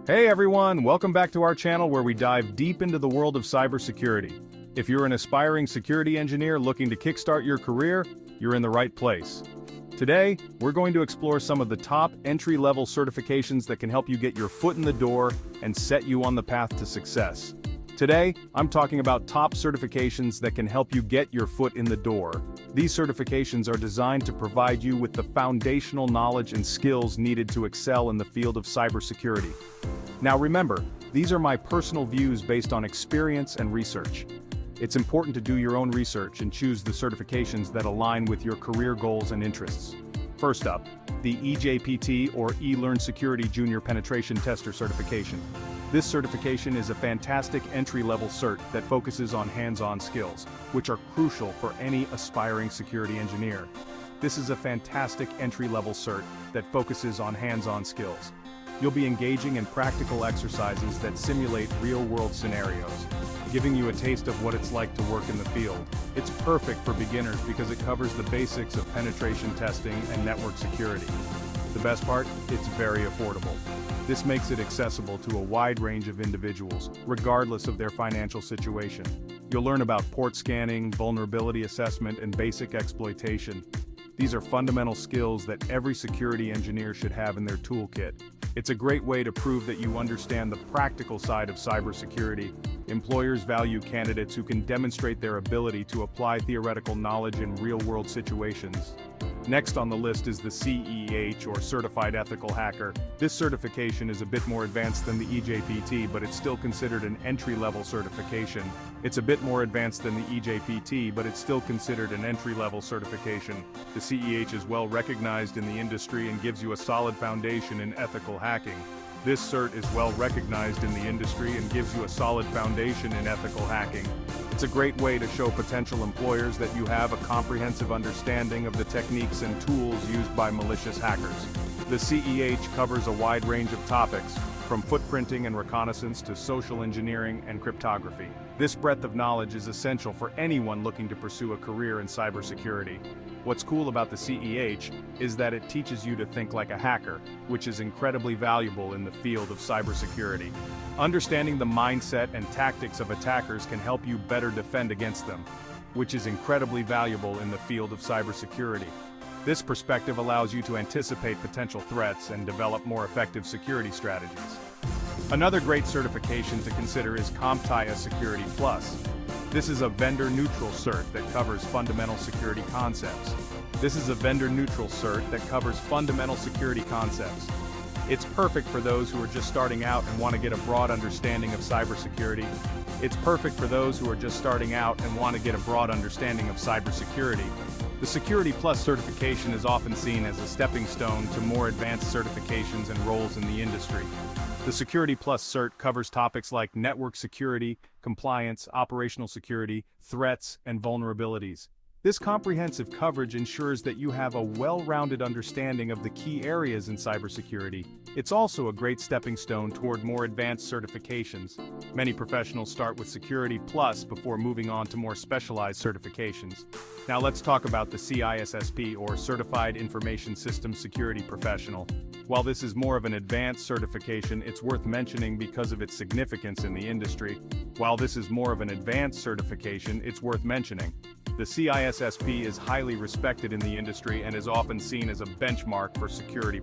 Hey everyone, welcome back to our channel where we dive deep into the world of cybersecurity. If you're an aspiring security engineer looking to kickstart your career, you're in the right place. Today, we're going to explore some of the top entry-level certifications that can help you get your foot in the door and set you on the path to success. Today, I'm talking about top certifications that can help you get your foot in the door. These certifications are designed to provide you with the foundational knowledge and skills needed to excel in the field of cybersecurity. Now remember, these are my personal views based on experience and research. It's important to do your own research and choose the certifications that align with your career goals and interests. First up, the eJPT or eLearn Security Junior Penetration Tester certification. This certification is a fantastic entry-level cert that focuses on hands-on skills, which are crucial for any aspiring security engineer. This is a fantastic entry-level cert that focuses on hands-on skills. You'll be engaging in practical exercises that simulate real-world scenarios, giving you a taste of what it's like to work in the field. It's perfect for beginners because it covers the basics of penetration testing and network security. The best part? It's very affordable. This makes it accessible to a wide range of individuals, regardless of their financial situation. You'll learn about port scanning, vulnerability assessment, and basic exploitation. These are fundamental skills that every security engineer should have in their toolkit. It's a great way to prove that you understand the practical side of cybersecurity. Employers value candidates who can demonstrate their ability to apply theoretical knowledge in real-world situations. Next on the list is the CEH, or Certified Ethical Hacker. This certification is a bit more advanced than the eJPT, but it's still considered an entry-level certification. It's a bit more advanced than the eJPT, but it's still considered an entry-level certification. The CEH is well recognized in the industry and gives you a solid foundation in ethical hacking. This cert is well recognized in the industry and gives you a solid foundation in ethical hacking. It's a great way to show potential employers that you have a comprehensive understanding of the techniques and tools used by malicious hackers. The CEH covers a wide range of topics, from footprinting and reconnaissance to social engineering and cryptography. This breadth of knowledge is essential for anyone looking to pursue a career in cybersecurity. What's cool about the CEH is that it teaches you to think like a hacker, which is incredibly valuable in the field of cybersecurity. Understanding the mindset and tactics of attackers can help you better defend against them, which is incredibly valuable in the field of cybersecurity. This perspective allows you to anticipate potential threats and develop more effective security strategies. Another great certification to consider is CompTIA Security Plus. This is a vendor-neutral cert that covers fundamental security concepts. It's perfect for those who are just starting out and want to get a broad understanding of cybersecurity. The Security Plus certification is often seen as a stepping stone to more advanced certifications and roles in the industry. The Security Plus cert covers topics like network security, compliance, operational security, threats, and vulnerabilities. This comprehensive coverage ensures that you have a well-rounded understanding of the key areas in cybersecurity. It's also a great stepping stone toward more advanced certifications. Many professionals start with Security Plus before moving on to more specialized certifications. Now let's talk about the CISSP, or Certified Information Systems Security Professional. While this is more of an advanced certification, it's worth mentioning because of its significance in the industry. The CISSP is highly respected in the industry and is often seen as a benchmark for security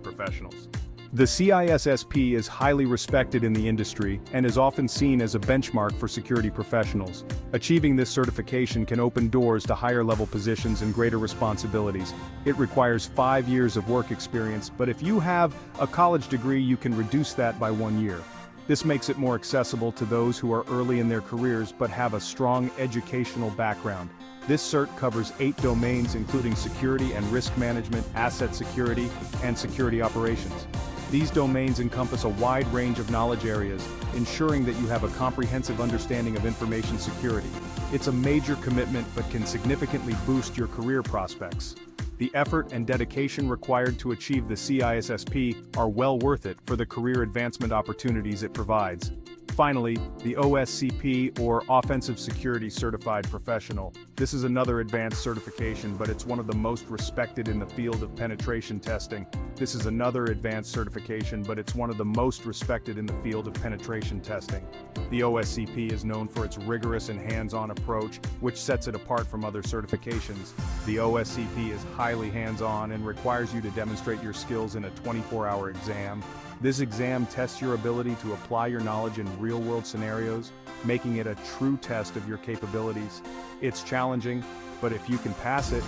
professionals. Achieving this certification can open doors to higher-level positions and greater responsibilities. It requires 5 years of work experience, but if you have a college degree, you can reduce that by 1 year. This makes it more accessible to those who are early in their careers but have a strong educational background. This cert covers 8 domains, including security and risk management, asset security, and security operations. These domains encompass a wide range of knowledge areas, ensuring that you have a comprehensive understanding of information security. It's a major commitment but can significantly boost your career prospects. The effort and dedication required to achieve the CISSP are well worth it for the career advancement opportunities it provides. Finally, the OSCP, or Offensive Security Certified Professional. This is another advanced certification, but it's one of the most respected in the field of penetration testing. This is another advanced certification, but it's one of the most respected in the field of penetration testing. The OSCP is known for its rigorous and hands-on approach, which sets it apart from other certifications. The OSCP is highly hands-on and requires you to demonstrate your skills in a 24-hour exam. This exam tests your ability to apply your knowledge in real-world scenarios, making it a true test of your capabilities. It's challenging, but if you can pass it,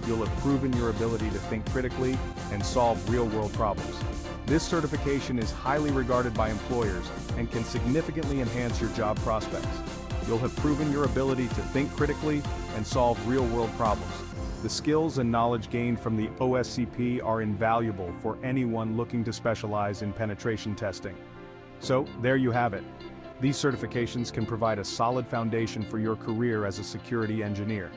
you'll have proven your ability to think critically and solve real-world problems. This certification is highly regarded by employers and can significantly enhance your job prospects. You'll have proven your ability to think critically and solve real-world problems. The skills and knowledge gained from the OSCP are invaluable for anyone looking to specialize in penetration testing. So, there you have it. These certifications can provide a solid foundation for your career as a security engineer.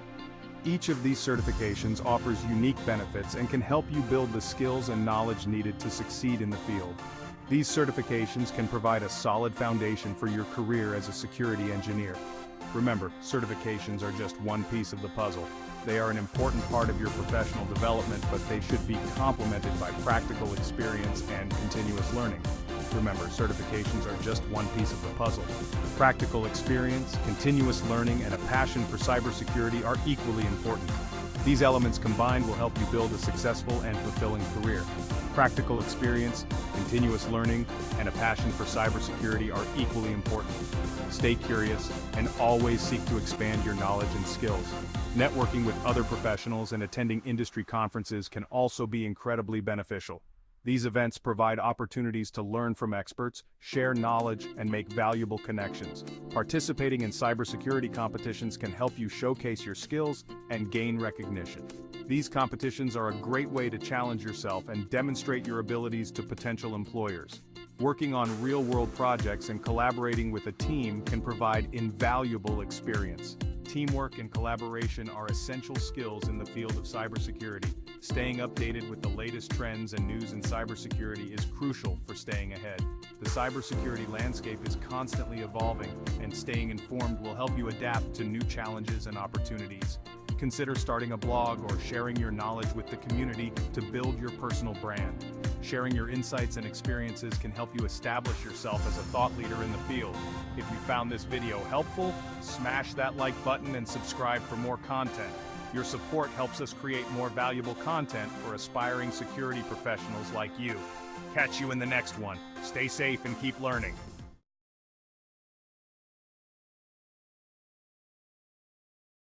Each of these certifications offers unique benefits and can help you build the skills and knowledge needed to succeed in the field. These certifications can provide a solid foundation for your career as a security engineer. Remember, certifications are just one piece of the puzzle. They are an important part of your professional development, but they should be complemented by practical experience and continuous learning. Remember, certifications are just one piece of the puzzle. Practical experience, continuous learning, and a passion for cybersecurity are equally important. These elements combined will help you build a successful and fulfilling career. Practical experience, continuous learning, and a passion for cybersecurity are equally important. Stay curious and always seek to expand your knowledge and skills. Networking with other professionals and attending industry conferences can also be incredibly beneficial. These events provide opportunities to learn from experts, share knowledge, and make valuable connections. Participating in cybersecurity competitions can help you showcase your skills and gain recognition. These competitions are a great way to challenge yourself and demonstrate your abilities to potential employers. Working on real-world projects and collaborating with a team can provide invaluable experience. Teamwork and collaboration are essential skills in the field of cybersecurity. Staying updated with the latest trends and news in cybersecurity is crucial for staying ahead. The cybersecurity landscape is constantly evolving, and staying informed will help you adapt to new challenges and opportunities. Consider starting a blog or sharing your knowledge with the community to build your personal brand. Sharing your insights and experiences can help you establish yourself as a thought leader in the field. If you found this video helpful, smash that like button and subscribe for more content. Your support helps us create more valuable content for aspiring security professionals like you. Catch you in the next one. Stay safe and keep learning.